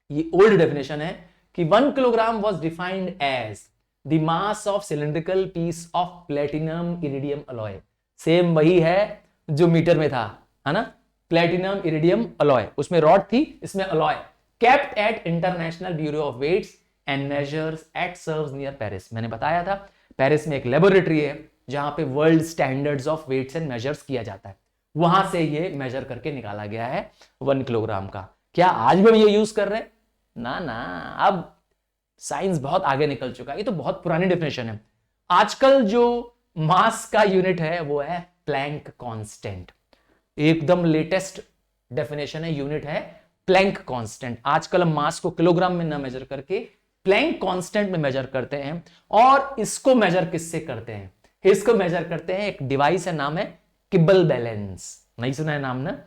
ये ओल्ड डेफिनेशन है कि 1 kilogram was defined as the mass of cylindrical piece of platinum iridium alloy. Same वही है जो मीटर में था, है ना? प्लेटिनम इरिडियम अलॉय, उसमें रॉड थी, इसमें alloy. Kept at International Bureau of weights and measures at Sevres near Paris. मैंने बताया था पेरिस में एक लेबोरेटरी है जहां पे world standards of weights and measures किया जाता है। वहां से ये मेजर करके निकाला गया है 1 किलोग्राम का। क्या आज भी हम ये यूज कर रहे हैं? ना ना, अब साइंस बहुत आगे निकल चुका है। ये तो बहुत पुरानी डेफिनेशन है। आजकल जो मास का यूनिट है वो है प्लैंक कांस्टेंट। एकदम लेटेस्ट डेफिनेशन है, यूनिट है प्लैंक कांस्टेंट। आजकल हम मास को किलोग्राम में ना मेजर करके प्लैंक कांस्टेंट में मेजर करते हैं। और इसको मेजर किससे करते हैं? इसको मेजर करते हैं, एक डिवाइस है, नाम है किब्बल बैलेंस। नहीं सुना है नाम ना?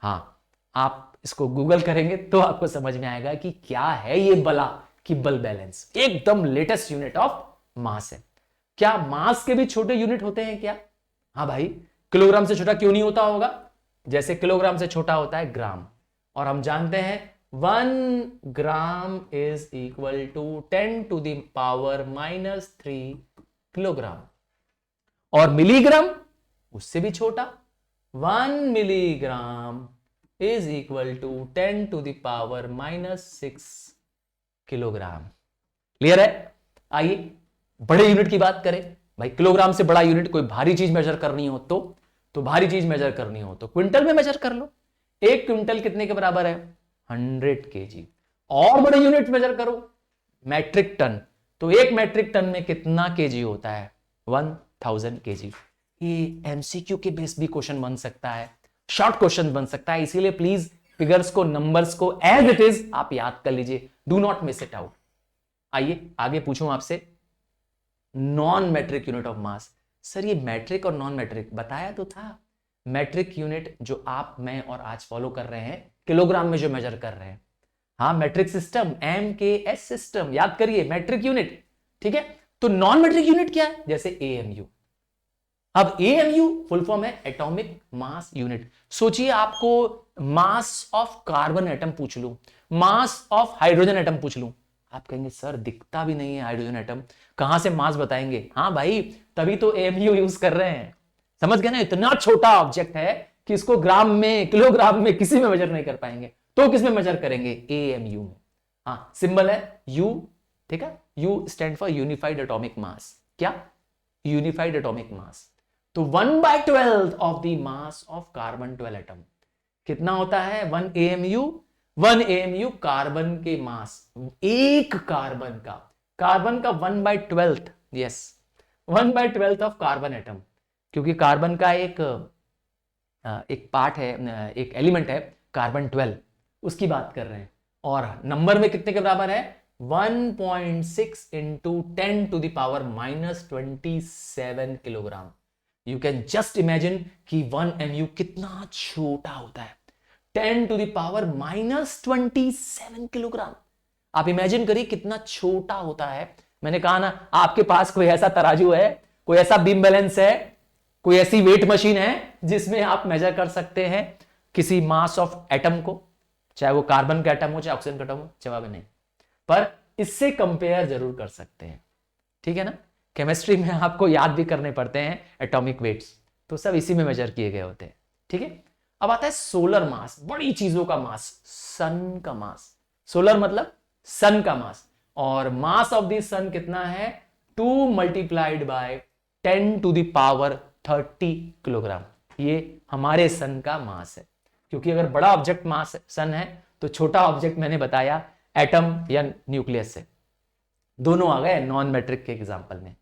हाँ, आप इसको गूगल करेंगे तो आपको समझ में आएगा कि क्या है ये बला किब्बल बैलेंस। एकदम लेटेस्ट यूनिट ऑफ मास है। क्या मास के भी छोटे यूनिट होते हैं क्या? हाँ भाई, किलोग्राम से छोटा क्यों नहीं होता होगा? जैसे किलोग्राम से छोटा होता है ग्राम, और हम जानते हैं 1 gram is equal to 10 to the power -3 kilogram. और मिलीग्राम, उससे भी छोटा 1 milligram is equal to 10⁻⁻6 kilogram. Clear है? आइए बड़े यूनिट की बात करें। भाई किलोग्राम से बड़ा यूनिट, कोई भारी चीज मेजर करनी हो तो भारी चीज मेजर करनी हो तो क्विंटल में मेजर कर लो। 1 क्विंटल कितने के बराबर है? 100 kg। और बड़े यूनिट मेजर करो, मैट्रिक टन, तो 1 मैट्रिक टन में कितना केजी होता है? 1000 kg। ये एमसीक्यू के बेस भी क्वेश्चन बन सकता है, शॉर्ट क्वेश्चन बन सकता है, इसीलिए प्लीज फिगर्स को, नंबर्स को एज इट इज आप याद कर लीजिए, do not miss it out. आइए आगे पूछूं आपसे, non metric unit of mass. Sir ये मैट्रिक और नॉन मैट्रिक बताया तो था। मैट्रिक यूनिट जो आप, मैं और आज फॉलो कर रहे हैं, किलोग्राम में जो मेजर कर रहे हैं, हाँ मैट्रिक सिस्टम, MKS सिस्टम, याद करिए मैट्रिक यूनिट, ठीक है। तो नॉन मैट्रिक यूनिट क्या है? जैसे AMU। अब AMU फुल फॉर्म है एटॉमिक मास यूनिट। सोचिए आपको मास ऑफ कार्बन एटम पूछ लूं, मास ऑफ हाइड्रोजन एटम पूछ लूं, आप कहेंगे सर दिखता भी नहीं है हाइड्रोजन एटम, कहां से मास बताएंगे? हाँ भाई तभी तो AMU यूज कर रहे हैं। समझ गए ना? इतना छोटा ऑब्जेक्ट है कि इसको ग्राम में, किलोग्राम में किसी में मेजर नहीं कर पाएंगे, तो किस में मेजर करेंगे? AMU में। हाँ सिंबल है U, ठीक है। U stand for unified atomic mass. क्या? Unified atomic mass. तो 1/12 of the mass of carbon 12 atom कितना होता है? 1 AMU। 1 AMU कार्बन के मास, एक कार्बन का 1/12, यस 1/12 ऑफ कार्बन एटम, क्योंकि कार्बन का एक पार्ट है, एक एलिमेंट है कार्बन 12, उसकी बात कर रहे हैं। और नंबर में कितने के बराबर है? 1.6 into 10⁻⁻27 kilogram. You can just imagine कि 1 MU कितना छोटा होता है, 10⁻⁻27 किलोग्राम। आप इमेजिन करिए कितना छोटा होता है। मैंने कहा ना, आपके पास कोई ऐसा तराजू है, कोई ऐसा बीम बैलेंस है, कोई ऐसी वेट मशीन है जिसमें आप मेजर कर सकते हैं किसी मास ऑफ एटम को, चाहे वो कार्बन का एटम हो चाहे ऑक्सीजन का एटम हो? जवाब है नहीं, पर इससे कंपेयर जरूर कर सकते हैं, ठीक है ना। केमिस्ट्री में आपको याद भी करने पड़ते हैं एटॉमिक वेट्स, तो सब इसी में मेजर किए गए होते हैं, ठीक है। अब आता है सोलर मास, बड़ी चीजों का मास, सन का मास। सोलर मतलब सन का मास, और मास ऑफ द सन कितना है? 2 × 10⁻30 किलोग्राम। ये हमारे सन का मास है, क्योंकि अगर बड़ा ऑब्जेक्ट मास सन है तो छोटा ऑब्जेक्ट मैंने बताया एटम या न्यूक्लियस से। दोनों आ गए नॉन मैट्रिक के एग्जांपल में।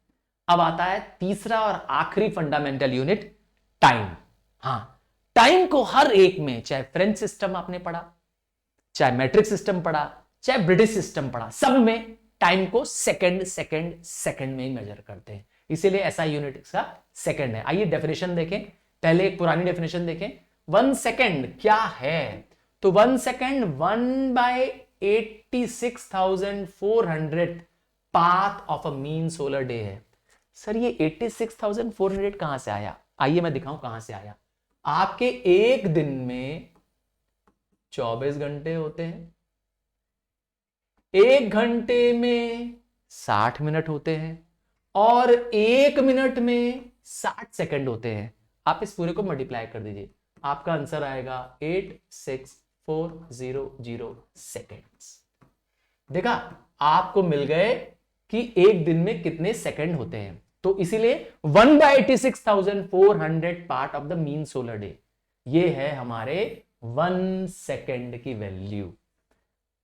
अब आता है तीसरा और आखिरी फंडामेंटल यूनिट, टाइम। हां, टाइम को हर एक में, चाहे फ्रेंच सिस्टम आपने पढ़ा, चाहे मैट्रिक सिस्टम पढ़ा, चाहे ब्रिटिश सिस्टम पढ़ा, सब में टाइम को सेकंड में ही मेजर करते हैं, इसीलिए ऐसा यूनिट इसका सेकंड है। आइए डेफिनेशन देखें, पहले एक पुरानी डेफिनेशन देखें। 1 सेकंड क्या है? तो 1 second 1/86,400 path of a mean solar day है। सर ये 86,400 कहां से आया? आइए मैं दिखाऊं कहां से आया। आपके एक दिन में 24 घंटे होते हैं, 1 घंटे में 60 मिनट होते हैं, और 1 मिनट में 60 सेकंड होते हैं। आप इस पूरे को मल्टीप्लाई कर दीजिए, आपका आंसर आएगा 86400 सेकेंड्स। देखा, आपको मिल गए कि एक दिन में कितने सेकंड होते हैं। तो इसीलिए 1/86,400 part of the mean solar day, ये है हमारे 1 सेकंड की वैल्यू।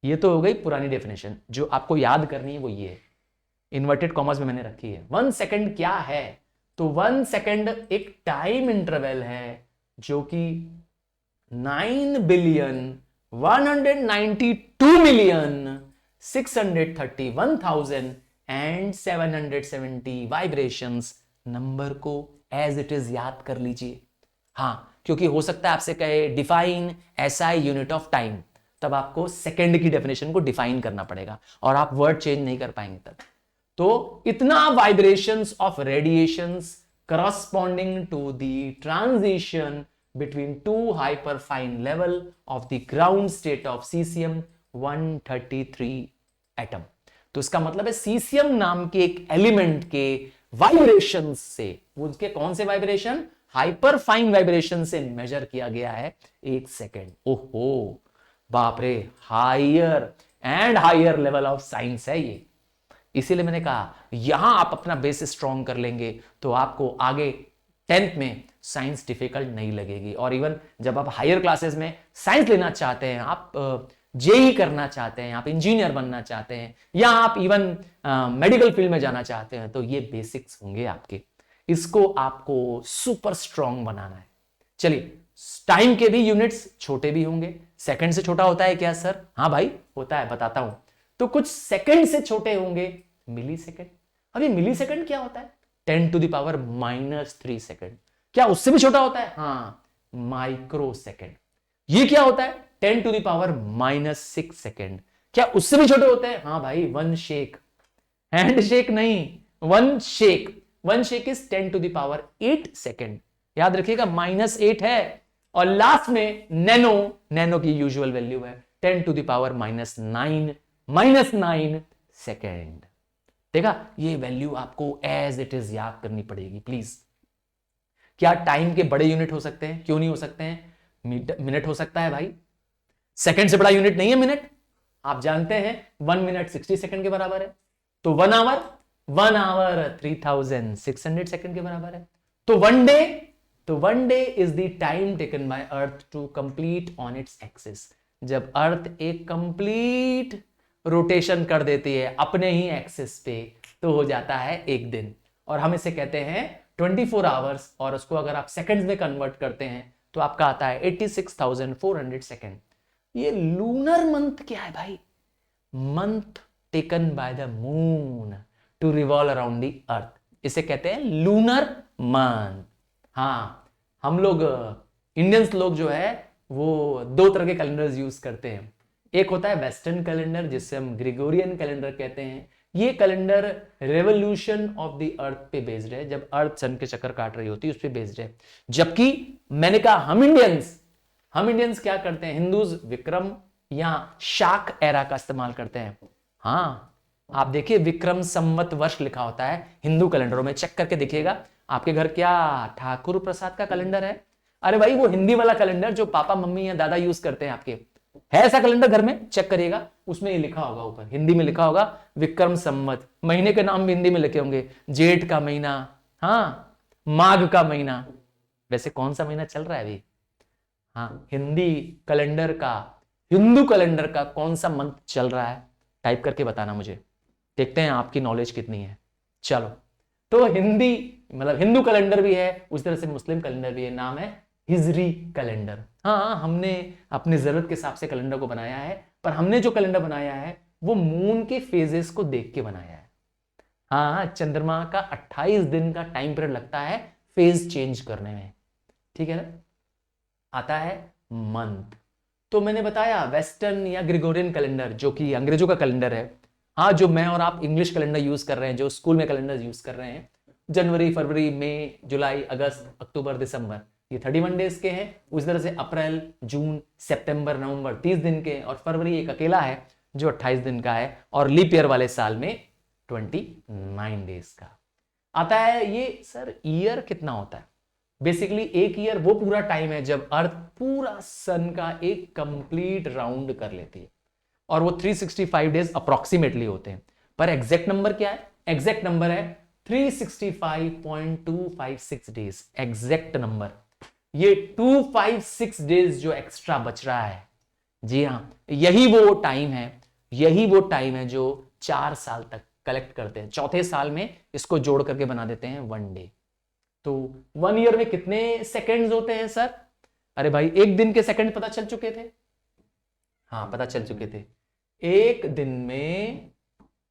ये तो हो गई पुरानी डेफिनेशन, जो आपको याद करनी है वो ये है, इन्वर्टेड कॉमर्स में मैंने रखी है। 1 सेकंड क्या है? तो 1 सेकंड एक टाइम इंटरवल है जो कि 9,192,631,770 वाइब्रेशंस। नंबर को एज इट इज याद कर लीजिए। हां, क्योंकि हो सकता है आपसे कहे define SI unit of time, तब आपको सेकंड की डेफिनेशन को डिफाइन करना पड़ेगा और आप वर्ड चेंज नहीं कर पाएंगे तब। तो इतना vibrations of radiations corresponding to the transition between two hyperfine level of the ground state of cesium-133 atom। तो इसका मतलब है सीसियम नाम के एक एलिमेंट के वाइब्रेशन से, उसके कौन से वाइब्रेशन? हाइपर फाइन वाइब्रेशन से मेजर किया गया है 1 सेकेंड। ओहो बाप रे, higher and higher level of science है ये। इसीलिए मैंने कहा यहां आप अपना बेस स्ट्रॉन्ग कर लेंगे तो आपको आगे 10th में साइंस डिफिकल्ट नहीं लगेगी। और इवन जब आप हायर क्लासेस में साइंस लेना चाहते हैं, आप जेई करना चाहते हैं, आप इंजीनियर बनना चाहते हैं, या आप इवन मेडिकल फील्ड में जाना चाहते हैं, तो ये बेसिक्स होंगे आपके। इसको आपको सुपर स्ट्रॉन्ग बनाना है। चलिए, टाइम के भी यूनिट्स छोटे भी होंगे। सेकंड से छोटा होता है क्या सर? हाँ भाई होता है, बताता हूं। तो कुछ सेकंड से छोटे होंगे मिली सेकंड। अब ये मिली सेकंड क्या होता है? 10⁻³ सेकंड। क्या उससे भी छोटा होता है? हाँ, माइक्रो सेकंड। ये क्या होता है? 10⁻⁻6 सेकंड। क्या उससे भी छोटे होते हैं? हाँ भाई, वन शेक। हैंड शेक नहीं, one shake. One shake is 10⁸ second. याद रखिएगा, -8 है। और लास्ट में नैनो, नैनो की यूजुअल वैल्यू है 10⁻⁹ सेकेंड। देखा, ये वैल्यू आपको एज इट इज याद करनी पड़ेगी प्लीज। क्या टाइम के बड़े यूनिट हो सकते हैं? क्यों नहीं हो सकते हैं? मिनट हो सकता है भाई। सेकंड से बड़ा यूनिट नहीं है मिनट। आप जानते हैं 1 मिनट 60 सेकंड के बराबर है। तो 1 आवर 3600 सेकंड के बराबर है। तो one day is the time taken by earth to complete on its axis. जब अर्थ एक कंप्लीट रोटेशन कर देती है अपने ही एक्सिस पे, तो हो जाता है एक दिन। और हम इसे कहते हैं 24 आवर्स। और उसको अगर आप सेकंड्स में कन्वर्ट करते हैं तो आपका आता है 86,400 सेकंड। ये लूनर मंथ क्या है भाई? Month taken by the moon to revolve around the earth, इसे कहते हैं लूनर मंथ। हाँ, हम लोग इंडियंस लोग जो है वो 2 तरह के कैलेंडर्स यूज करते हैं। एक होता है वेस्टर्न कैलेंडर, जिससे हम ग्रेगोरियन कैलेंडर कहते हैं। ये कैलेंडर रेवोल्यूशन ऑफ द अर्थ पे बेस्ड है, जब अर्थ सन के चक्कर काट रही होती है उस पे बेस्ड है। जबकि मैंने कहा हम इंडियंस क्या करते हैं? हिंदूज विक्रम या शाक एरा का इस्तेमाल करते हैं। हाँ, आप देखिए विक्रम संवत वर्ष लिखा होता है हिंदू कैलेंडरों में, चेक करके देखिएगा। आपके घर क्या ठाकुर प्रसाद का कैलेंडर है? अरे भाई, वो हिंदी वाला कैलेंडर जो पापा मम्मी या दादा यूज करते हैं आपके, है ऐसा कैलेंडर घर में? चेक करिएगा, उसमें ये लिखा होगा, ऊपर हिंदी में लिखा होगा विक्रम संवत। महीने के नाम भी हिंदी में लिखे होंगे, जेठ का महीना, हाँ, माघ का महीना। वैसे कौन सा महीना चल रहा है अभी? हाँ, हिंदू कैलेंडर का कौन सा मंथ चल रहा है? टाइप करके बताना मुझे, देखते हैं आपकी नॉलेज कितनी है। चलो, तो हिंदू कैलेंडर भी है, उस तरह से मुस्लिम कैलेंडर भी है, नाम है हिजरी कैलेंडर। हाँ, हमने अपनी जरूरत के हिसाब से कैलेंडर को बनाया है, पर हमने जो कैलेंडर बनाया है वो मून के फेजेस को देख के बनाया है। हाँ, चंद्रमा का 28 दिन का टाइम पीरियड लगता है फेज चेंज करने में, ठीक है ना? आता है मंथ। तो मैंने बताया वेस्टर्न या ग्रेगोरियन कैलेंडर, जो कि अंग्रेजों का कैलेंडर है। हाँ, जो मैं और आप इंग्लिश कैलेंडर यूज कर रहे हैं, जो स्कूल में कैलेंडर यूज कर रहे हैं, जनवरी, फरवरी, मई, जुलाई, अगस्त, अक्टूबर, दिसंबर, ये 31 डेज के हैं। उस तरह से अप्रैल, जून, सितंबर, नवंबर 30 दिन के, और फरवरी एक अकेला है जो 28 दिन का है, और लीप ईयर वाले साल में 29 डेज का आता है। ये सर ईयर कितना होता है? बेसिकली एक ईयर वो पूरा टाइम है जब अर्थ पूरा सन का एक कंप्लीट राउंड कर लेती है, और वो 365 डेज अप्रोक्सीमेटली होते हैं। पर एग्जैक्ट नंबर क्या है? एग्जैक्ट नंबर है 365.256 डेज। एग्जैक्ट नंबर ये 256 डेज जो एक्स्ट्रा बच रहा है, जी हां, यही वो टाइम है जो 4 साल तक कलेक्ट करते हैं। चौथे साल में इसको जोड़ करके बना देते हैं 1 डे। तो 1 ईयर में कितने सेकेंड्स होते हैं सर? अरे भाई, एक दिन के सेकंड पता चल चुके थे। हाँ, पता चल चुके थे। एक दिन में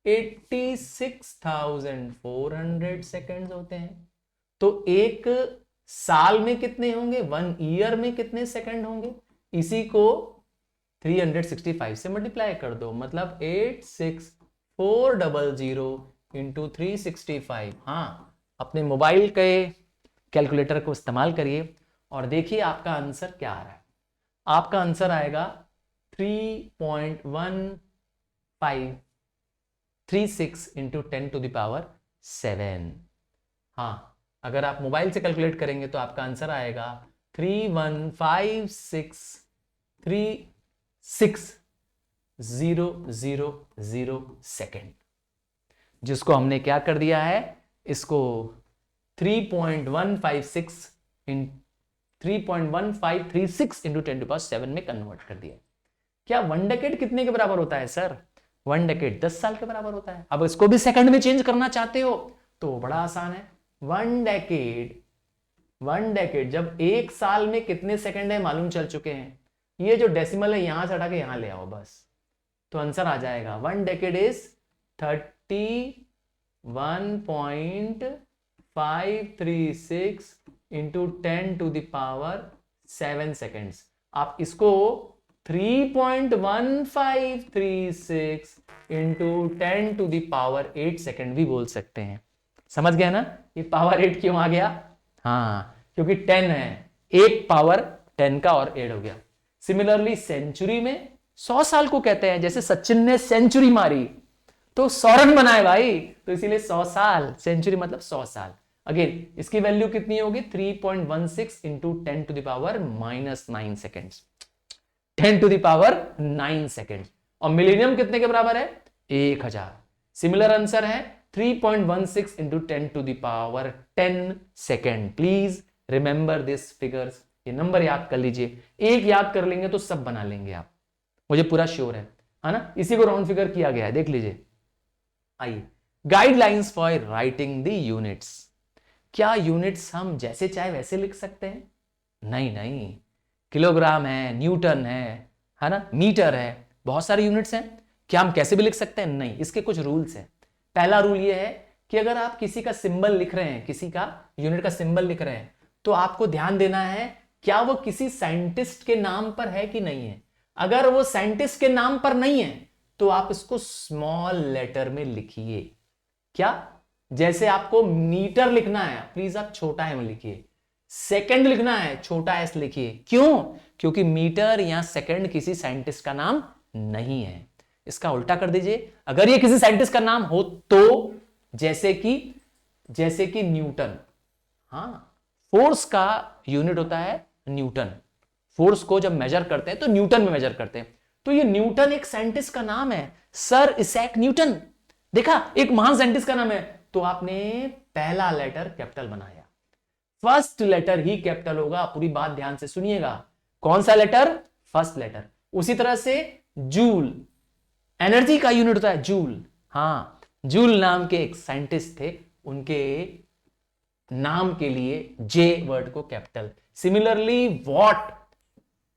86,400 सेकेंड्स होते हैं। तो एक साल में कितने होंगे? 1 ईयर में कितने सेकंड होंगे? इसी को 365 से मल्टीप्लाई कर दो, मतलब 86400 इंटू 365। हाँ, अपने मोबाइल के कैलकुलेटर को इस्तेमाल करिए और देखिए आपका आंसर क्या आ रहा है। आपका आंसर आएगा 3.1536 इंटू 10⁻7। हाँ, अगर आप मोबाइल से कैलकुलेट करेंगे तो आपका आंसर आएगा 3156000 सेकेंड, जिसको हमने क्या कर दिया है, इसको 3.156 इन 3.1536 इंटू 10⁻7 में कन्वर्ट कर दिया। क्या 1 डेकेड कितने के बराबर होता है सर? 1 डेकेड 10 साल के बराबर होता है। अब इसको भी सेकंड में चेंज करना चाहते हो तो बड़ा आसान है। 1 डेकेड जब एक साल में कितने सेकंड है मालूम चल चुके हैं। ये जो डेसिमल है यहां से हटा के यहां ले आओ बस, तो आंसर आ जाएगा 1 डेकेड इज 31.536 इंटू 10⁻7 सेकेंड्स। आप इसको 3.1536 इंटू 10⁻8 सेकेंड भी बोल सकते हैं। समझ गया ना ये पावर 8 क्यों आ गया? हाँ, क्योंकि 10 है, एक पावर 10 का और ऐड हो गया। सिमिलरली सेंचुरी में 100 साल को कहते हैं। जैसे सचिन ने सेंचुरी मारी तो 100 रन बनाए भाई, तो इसीलिए 100 साल, सेंचुरी मतलब 100 साल। अगेन इसकी वैल्यू कितनी होगी? 3.16 इंटू 10⁻9 सेकेंड्स, 10⁻9 सेकेंड। और मिलेनियम कितने के बराबर है? 1000। सिमिलर आंसर है 3.16 into 10⁻10 second. Please remember this figures, ये नंबर याद कर लीजिए। एक याद कर लेंगे तो सब बना लेंगे आप, मुझे पूरा श्योर है ना। इसी को राउंड फिगर किया गया है, देख लीजिए। आइए, guidelines for writing the units. क्या यूनिट्स हम जैसे चाहे वैसे लिख सकते हैं? नहीं नहीं, किलोग्राम है, न्यूटन है ना, मीटर है, बहुत सारे यूनिट्स हैं। क्या हम कैसे भी लिख सकते हैं? नहीं, इसके कुछ रूल्स हैं। पहला रूल ये है कि अगर आप किसी का सिंबल लिख रहे हैं, किसी का यूनिट का सिंबल लिख रहे हैं, तो आपको ध्यान देना है क्या वो किसी साइंटिस्ट के नाम पर है कि नहीं है। अगर वो साइंटिस्ट के नाम पर नहीं है तो आप इसको स्मॉल लेटर में लिखिए। क्या? जैसे आपको मीटर लिखना है, प्लीज आप छोटा एम लिखिए। सेकंड लिखना है, छोटा एस लिखिए। क्यों? क्योंकि मीटर या सेकंड किसी साइंटिस्ट का नाम नहीं है। इसका उल्टा कर दीजिए, अगर ये किसी साइंटिस्ट का नाम हो तो जैसे कि न्यूटन। हाँ, फोर्स का यूनिट होता है न्यूटन। फोर्स को जब मेजर करते हैं तो न्यूटन में मेजर करते हैं। तो ये न्यूटन एक साइंटिस्ट का नाम है, सर इसैक न्यूटन। देखा, एक महान साइंटिस्ट का नाम है, तो आपने पहला लेटर कैपिटल बनाया, फर्स्ट लेटर ही कैपिटल होगा। पूरी बात ध्यान से सुनिएगा। कौन सा लेटर? First letter. उसी तरह से जूल, एनर्जी का यूनिट होता है जूल। हाँ, जूल नाम के एक साइंटिस्ट थे, उनके नाम के लिए जे वर्ड को कैपिटल। सिमिलरली वॉट,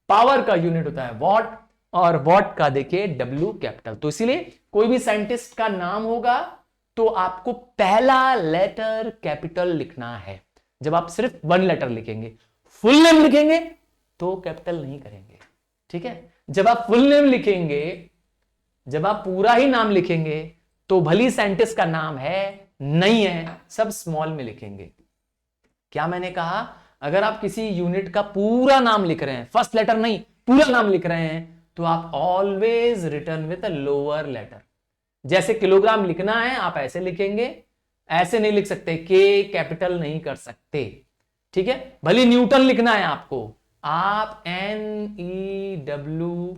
पावर का यूनिट होता है वॉट, और वॉट का देखिए डब्ल्यू कैपिटल। तो इसीलिए कोई भी साइंटिस्ट का नाम होगा तो आपको पहला लेटर कैपिटल लिखना है। जब आप सिर्फ 1 लेटर लिखेंगे, फुल नेम लिखेंगे तो कैपिटल नहीं करेंगे, ठीक है। जब आप फुल नेम लिखेंगे, जब आप पूरा ही नाम लिखेंगे तो भली साइंटिस्ट का नाम है नहीं है, सब स्मॉल में लिखेंगे। क्या मैंने कहा? अगर आप किसी यूनिट का पूरा नाम लिख रहे हैं, फर्स्ट लेटर नहीं, पूरा नाम लिख रहे हैं, तो आप always return with a lower letter. जैसे किलोग्राम लिखना है, आप ऐसे लिखेंगे, ऐसे नहीं लिख सकते, के कैपिटल नहीं कर सकते, ठीक है। भले न्यूटन लिखना है आपको, आप NEWTON,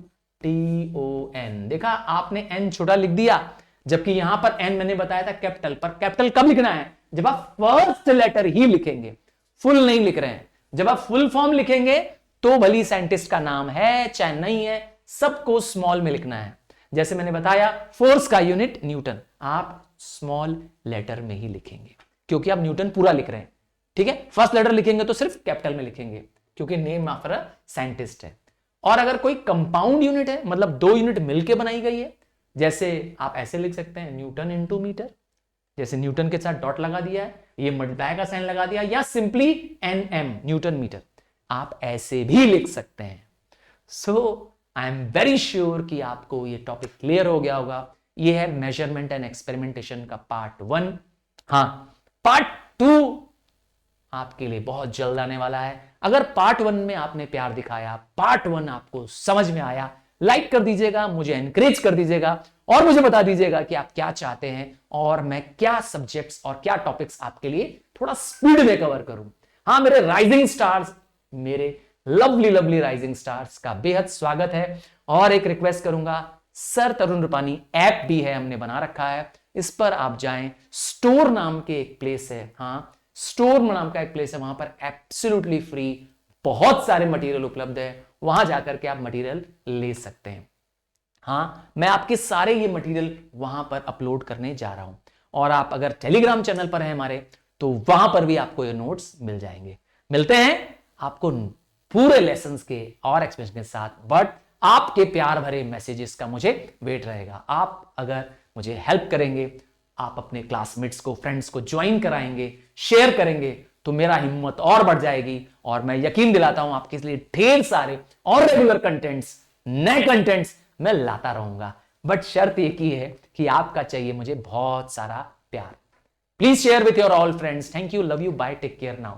देखा आपने एन छोटा लिख दिया, जबकि यहां पर एन मैंने बताया था कैपिटल। पर कैपिटल कब लिखना है? जब आप फर्स्ट लेटर ही लिखेंगे, फुल नहीं लिख रहे हैं। जब आप फुल फॉर्म लिखेंगे तो भली साइंटिस्ट का नाम है चाहे नहीं है, सबको स्मॉल में लिखना है। जैसे मैंने बताया, फोर्स का यूनिट न्यूटन, आप स्मॉल लेटर में ही लिखेंगे क्योंकि आप न्यूटन पूरा लिख रहे हैं, ठीक है। फर्स्ट लेटर लिखेंगे तो सिर्फ कैपिटल में लिखेंगे क्योंकि नेम ऑफ अ साइंटिस्ट है। और अगर कोई कंपाउंड यूनिट है, मतलब 2 यूनिट मिलकर बनाई गई है, जैसे आप ऐसे लिख सकते हैं न्यूटन इनटू मीटर, जैसे न्यूटन के साथ डॉट लगा दिया है, ये मल्टीप्लाई का साइन लगा दिया, या सिंपली NM न्यूटन मीटर, आप ऐसे भी लिख सकते हैं। सो आई एम वेरी श्योर कि आपको ये टॉपिक क्लियर हो गया होगा। ये है मेजरमेंट एंड एक्सपेरिमेंटेशन का पार्ट 1। हाँ, पार्ट 2 आपके लिए बहुत जल्द आने वाला है। अगर पार्ट 1 में आपने प्यार दिखाया, पार्ट 1 आपको समझ में आया, लाइक कर दीजिएगा, मुझे एनकरेज कर दीजिएगा और मुझे बता दीजिएगा कि आप क्या चाहते हैं और मैं क्या सब्जेक्ट्स और क्या टॉपिक्स आपके लिए थोड़ा स्पीड में कवर करूं। हाँ मेरे राइजिंग स्टार्स, मेरे लवली लवली राइजिंग स्टार्स का बेहद स्वागत है। और एक रिक्वेस्ट करूंगा, सर तरुण रूपानी ऐप भी है, हमने बना रखा है, इस पर आप जाएं। स्टोर नाम के एक प्लेस है, हाँ स्टोर नाम का एक प्लेस है, वहां पर एब्सोल्युटली फ्री बहुत सारे मटेरियल उपलब्ध है, वहां जाकर के आप मटेरियल ले सकते हैं। हाँ मैं आपके सारे ये मटेरियल वहां पर अपलोड करने जा रहा हूं। और आप अगर टेलीग्राम चैनल पर हैं हमारे, तो वहां पर भी आपको ये नोट्स मिल जाएंगे। मिलते हैं आपको पूरे लेसन्स के और एक्सप्लेनेशन के साथ, बट आपके प्यार भरे मैसेजेस का मुझे वेट रहेगा। आप अगर मुझे हेल्प करेंगे, आप अपने क्लासमेट्स को, फ्रेंड्स को ज्वाइन कराएंगे, शेयर करेंगे, तो मेरा हिम्मत और बढ़ जाएगी। और मैं यकीन दिलाता हूं आपके लिए ढेर सारे और रेगुलर कंटेंट्स, नए कंटेंट्स मैं लाता रहूंगा। बट शर्त एक ही है कि आपका चाहिए मुझे बहुत सारा प्यार। Please share with your all friends. Thank you, love you, bye, take care now.